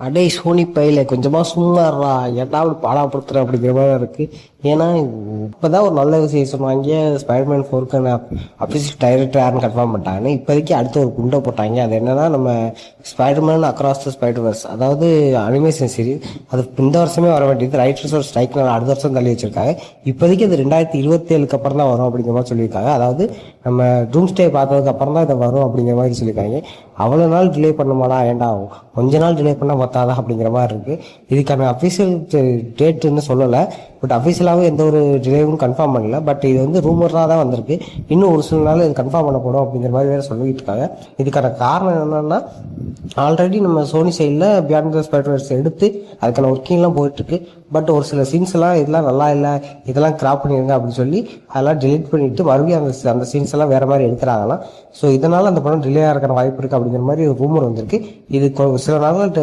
அடே சோனி பையில கொஞ்சமாக சும்மாறா ஏன்டா அப்படி பாடாப்படுத்துற அப்படிங்கிற மாதிரி இருக்கு. ஏன்னா இப்போதான் ஒரு நல்ல விஷயம் சொன்னாங்க. ஸ்பைடர்மேன் 4க்கான அஃபிஷியல் டைரக்டர் யாருன்னு கன்ஃபார்ம் பண்ணிட்டாங்க. இப்போதைக்கு அடுத்து ஒரு குண்டை போட்டாங்க. அது என்னன்னா, நம்ம ஸ்பைடர்மேன் அக்ராஸ் த ஸ்பைடர்வர்ஸ், அதாவது அனிமேஷன் சீரிஸ். அது இந்த வருஷமே வர வேண்டியது. ரைட்டர்ஸோட ஸ்ட்ரைக்னால அடுத்த வருஷம் தள்ளி வச்சிருக்காங்க. இப்போதைக்கு அது 2027க்கு அப்புறம் தான் வரும் அப்படிங்கிற மாதிரி சொல்லியிருக்காங்க. அதாவது நம்ம டூம்ஸ்டே பார்த்ததுக்கு அப்புறம் தான் இதை வரும் அப்படிங்கிற மாதிரி சொல்லியிருக்காங்க. அவ்வளோ நாள் டிலே பண்ணுமாடா, ஏண்டா கொஞ்ச நாள் டிலே பண்ணால் பத்தாதா அப்படிங்கிற மாதிரி இருக்குது. இதுக்கான அஃபிஷியல் டேட்டுன்னு சொல்லலை, பட் அஃபிஷியலாகவும் எந்த ஒரு டிலேவும் கன்ஃபார்ம் பண்ணல. பட் இது வந்து ரூமராக தான் வந்திருக்கு. இன்னும் ஒரு சில நாள் இது கன்ஃபார்ம் பண்ணப்படும் அப்படிங்கிற மாதிரி வேறு சொல்லிட்டு இருக்காங்க. இதுக்கான காரணம் என்னன்னா, ஆல்ரெடி நம்ம சோனி சைடில் பியாண்ட் த ஸ்பைடர்வர்ஸ் எடுத்து அதுக்கான ஒர்க்கிங்லாம் போயிட்டுருக்கு. பட் ஒரு சில சீன்ஸ் எல்லாம் இதெல்லாம் நல்லா இல்லை, இதெல்லாம் கிராப் பண்ணிடுங்க அப்படின்னு சொல்லி அதெல்லாம் டிலீட் பண்ணிட்டு மறுபடியும் அந்த சீன்ஸ் எல்லாம் வேற மாதிரி எடுக்கிறாங்களாம். ஸோ இதனால அந்த படம் டிலே ஆகிறதுக்கான வாய்ப்பு இருக்குது அப்படிங்கிற மாதிரி ஒரு ரூமர் வந்திருக்கு. இது சில நாள்